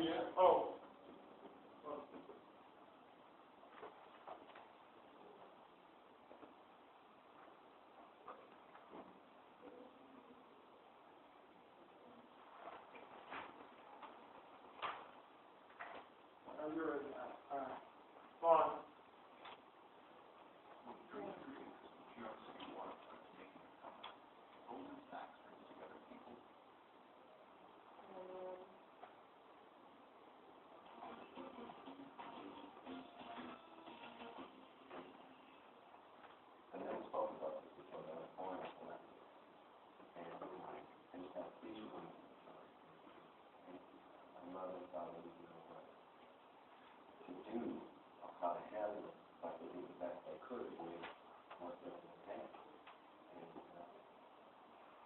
you yet. Oh. You're ready now. All right. On.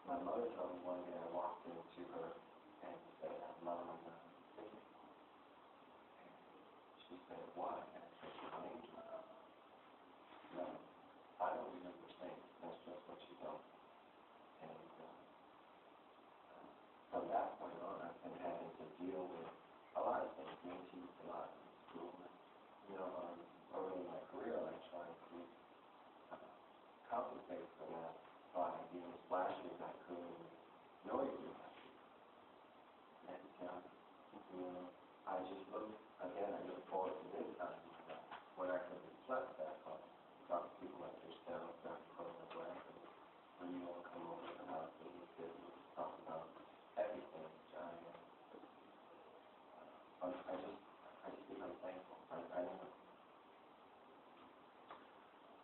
My mother told me one day I walked into her and said, Mom, I'm not thinking. And she said, why? And I said, your name's not up. No, I don't remember saying it. That's just what you don't. And from that point on, I've been having to deal with a lot of things, mentioned a lot in school. You know, early in my career, I tried to compensate for that by being as flashy as I could, noisy as I could. And, I just look forward to this time when I can reflect that on talk to people like yourself, Dr. Coleman, when you all come over to the house and you sit and talk about everything. I just become thankful. I know.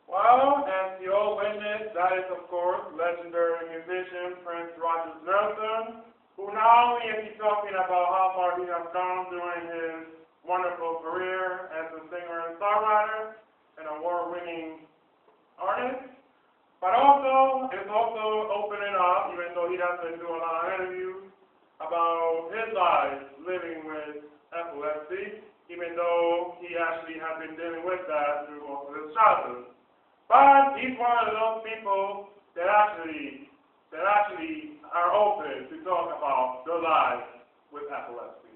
Well, as you all witnessed, that is, of course, legendary musician Prince Rogers Nelson, who not only is he talking about how far he has come during his wonderful career as a singer and songwriter, an award-winning artist, but also is also opening up, even though he doesn't do a lot of interviews, about his life living with epilepsy, even though he actually has been dealing with that through most of his childhood. But he's one of those people that actually are open to talk about their lives with epilepsy.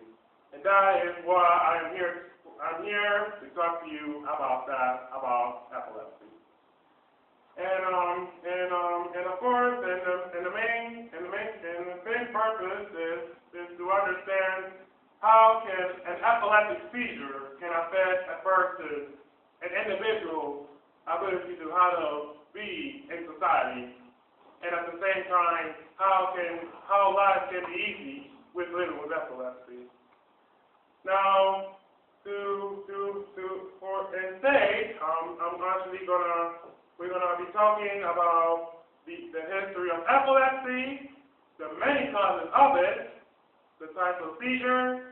And that is why I'm here to talk to you about that, about epilepsy. And of course, the main purpose is to understand how can an epileptic seizure can affect a person, an individual ability to how to be in society, and at the same time, how life can be easy with living with epilepsy. Now, we're gonna be talking about the history of epilepsy, the many causes of it, the types of seizures,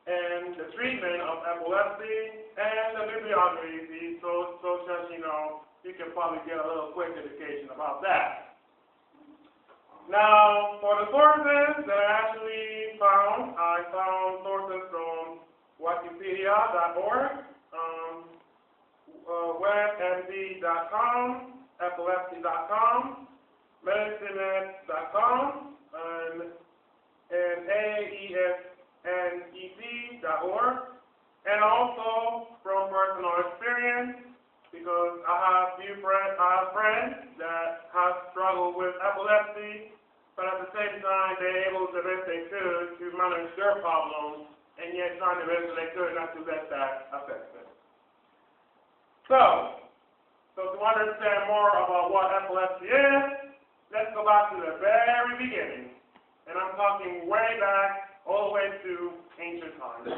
and the treatment of epilepsy, and the bibliography, so just, you can probably get a little quick education about that. Now, for the sources that I actually found, I found sources from Wikipedia.org, WebMD.com, Epilepsy.com, MedicineNet.com, and AESNET.org, and also from personal experience, because I have friends that have struggled with epilepsy, but at the same time they're able to the best they could to manage their problems, and yet trying the best they could not to let that affect them. So to understand more about what epilepsy is, let's go back to the very beginning. And I'm talking way back, all the way to ancient times.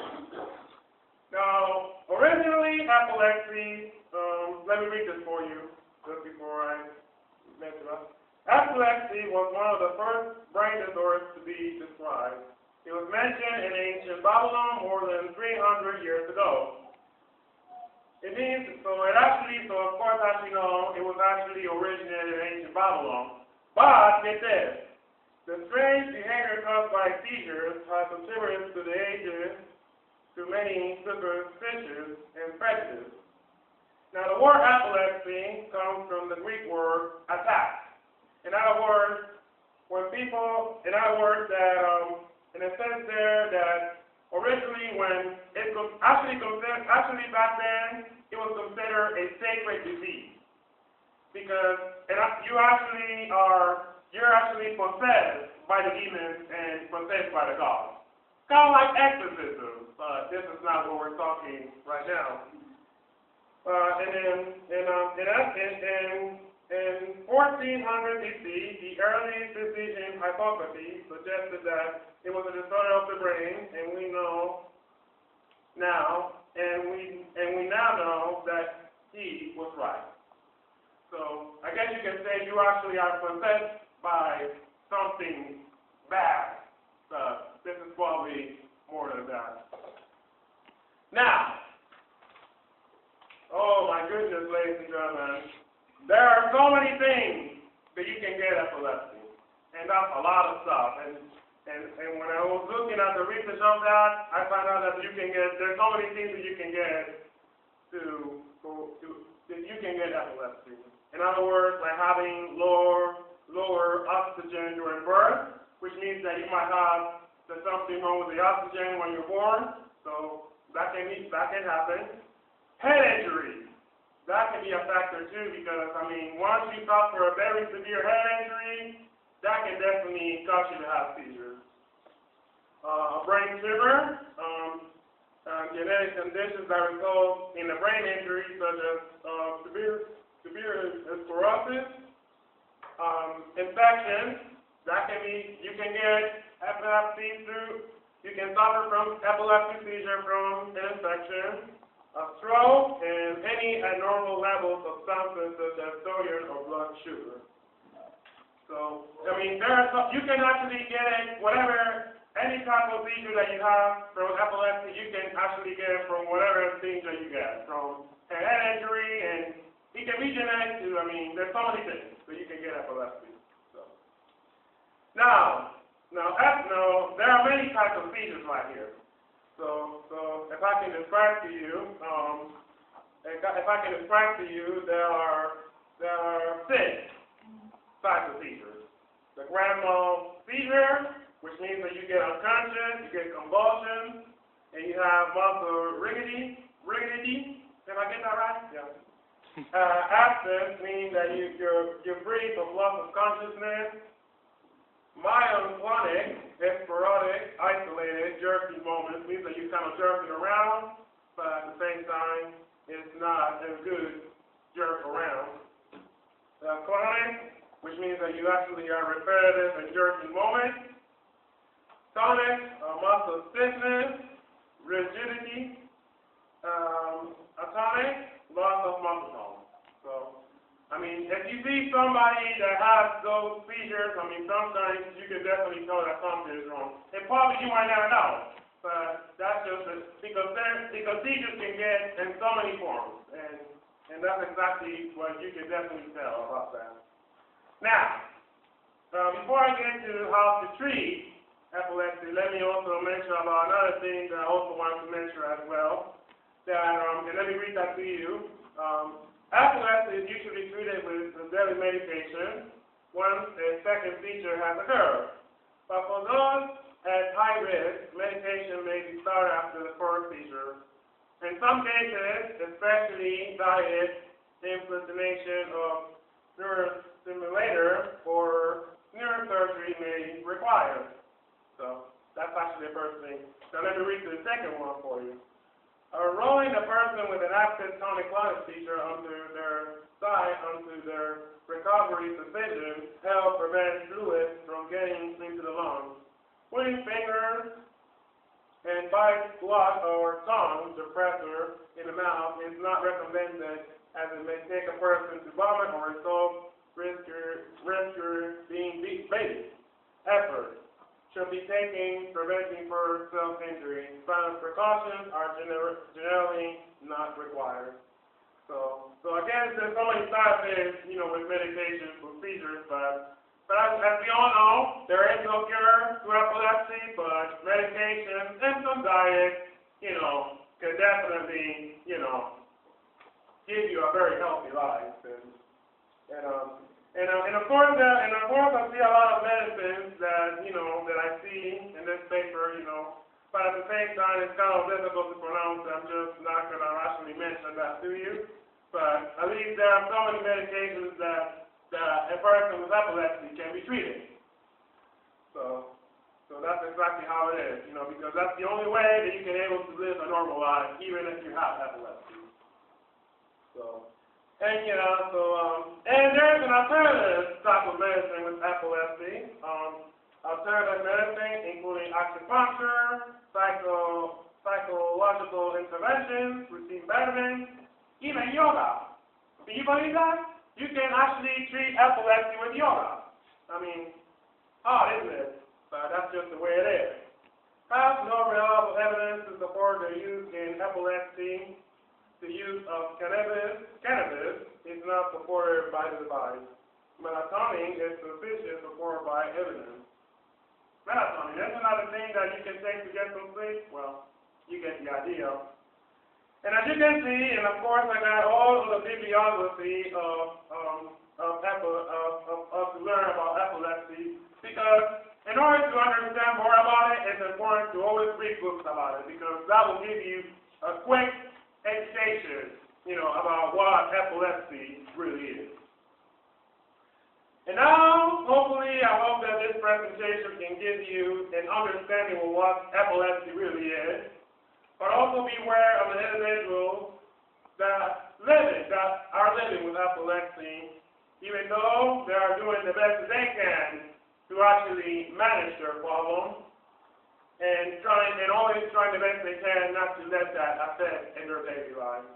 Now, originally, epilepsy, let me read this for you, just before I mess it up. Epilepsy was one of the first brain disorders to be described. It was mentioned in ancient Babylon more than 300 years ago. It was actually originated in ancient Babylon. But, get this, the strange behavior caused by seizures has contributed to the ages to many superstitions and prejudices. Now, the word epilepsy comes from the Greek word attack. In other words, in a sense there that originally when it was actually back then, it was considered a sacred disease. Because you're actually possessed by the demons and possessed by the gods. Kind of like exorcism, but this is not what we're talking right now. In 1400 BC, the early physician Hippocrates suggested that it was a disorder of the brain, and we now know that he was right. So I guess you can say you actually are possessed by something bad. But this is probably more than that. Now, oh my goodness, ladies and gentlemen, there are so many things that you can get epilepsy, and that's a lot of stuff. And when I was looking at the research of that, I found out that there's so many things that you can get that you can get epilepsy. In other words, like having lower oxygen during birth, which means that you might have something wrong with the oxygen when you're born. So that can happen. Head injury, that can be a factor too, because once you suffer a very severe head injury, that can definitely cause you to have seizures. Brain tumor, genetic conditions that result in a brain injury, such as severe sclerosis, infections. That can be, you can get epilepsy you can suffer from epilepsy seizure from an infection, a stroke, and any abnormal levels of substances such as sodium or blood sugar. So, you can actually get any type of seizure that you have from epilepsy, you can actually get it from whatever seizure you get, from a head injury, and it can be genetic too. There's so many things that you can get epilepsy. Now, there are many types of seizures right here. So if I can describe to you, there are 6 types of seizures. The grand mal seizure, which means that you get unconscious, you get convulsions, and you have muscle rigidity. Did I get that right? Yeah. Absence means that you're free from loss of consciousness. Myoclonic, sporadic, isolated, jerky moments means that you're kind of jerking around, but at the same time, it's not a good jerk around. Clonic, which means that you actually are repetitive and jerky moments. Tonic, muscle stiffness, rigidity. Atonic, loss of muscle tone. So, if you see somebody that has those seizures, sometimes you can definitely tell that something is wrong. And probably you might never know, but that's just because seizures can get in so many forms, and that's exactly what you can definitely tell about that. Now, before I get to how to treat epilepsy, let me also mention about another thing that I also want to mention as well. And let me read that to you. Epilepsy is usually treated with daily medication once a second seizure has occurred. But for those at high risk, medication may be started after the first seizure. In some cases, especially diet, implantation of neurostimulator or neurosurgery may be required. So that's actually the first thing. Now let me read the second one for you. Rolling a person with an active tonic-clonic seizure onto their recovery position help prevent fluid from getting into the lungs. Putting fingers and by blood or tongue depressor in the mouth is not recommended, as it may take a person to vomit or result risk being base. Effort should be taken preventing further self-injury. Final precautions are generally not required. So again, there's so many side effects, with medications for seizures, but as we all know, there is no cure to epilepsy, but medication and some diet, can definitely, give you a very healthy life. And of course, I see a lot of medicines that, that I see in this paper, but at the same time, it's kind of difficult to pronounce. I'm just not going to rationally mention that to you. But at least there are so many medications that a person with epilepsy can be treated. So that's exactly how it is, because that's the only way that you can able to live a normal life, even if you have epilepsy. And there's an alternative type of medicine with epilepsy. Alternative medicine, including acupuncture, psychological interventions, routine betterment, even yoga. Do you believe that? You can actually treat epilepsy with yoga. I mean, hard, isn't it? But that's just the way it is. Perhaps no reliable evidence to support the use in epilepsy. The use of cannabis is not supported by the device. Melatonin is sufficient support by evidence. Melatonin, that's another thing that you can take to get some sleep. Well, you get the idea. And as you can see, and of course I got all of the bibliography to learn about epilepsy, because in order to understand more about it, it's important to always read books about it, because that will give you a quick education, about what epilepsy really is. And now, hopefully, I hope that this presentation can give you an understanding of what epilepsy really is, but also be aware of the individuals that are living with epilepsy, even though they are doing the best that they can to actually manage their problem, and always trying the best they can not to let that affect in their daily life.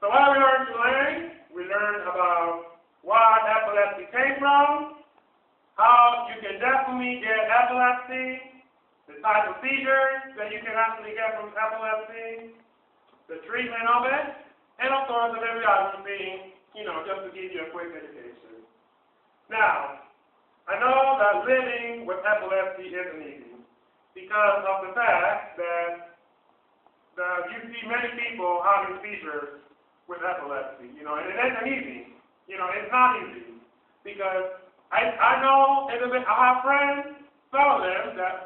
So what we learned today, we learned about where epilepsy came from, how you can definitely get epilepsy, the type of seizures that you can actually get from epilepsy, the treatment of it, and of course the bibliography, just to give you a quick education. Now, I know that living with epilepsy isn't easy because of the fact that you see many people having seizures with epilepsy, and it isn't easy. It's not easy because I know I have friends,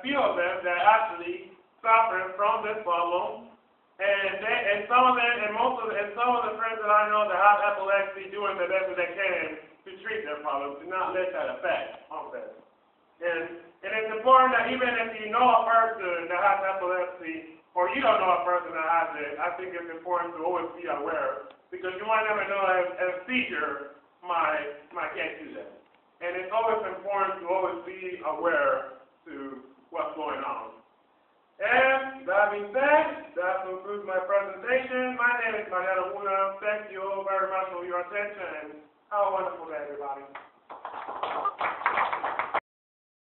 few of them that actually suffer from this problem, and some of the friends that I know that have epilepsy doing the best that they can to treat their problem, to not let that affect on them. And it's important that even if you know a person that has epilepsy, or you don't know a person that has it, I think it's important to always be aware, because you might never know if a seizure might get you there. And it's always important to always be aware to what's going on. And that being said, that concludes my presentation. My name is Mariano Luna. Thank you all very much for your attention, and have a wonderful day, everybody.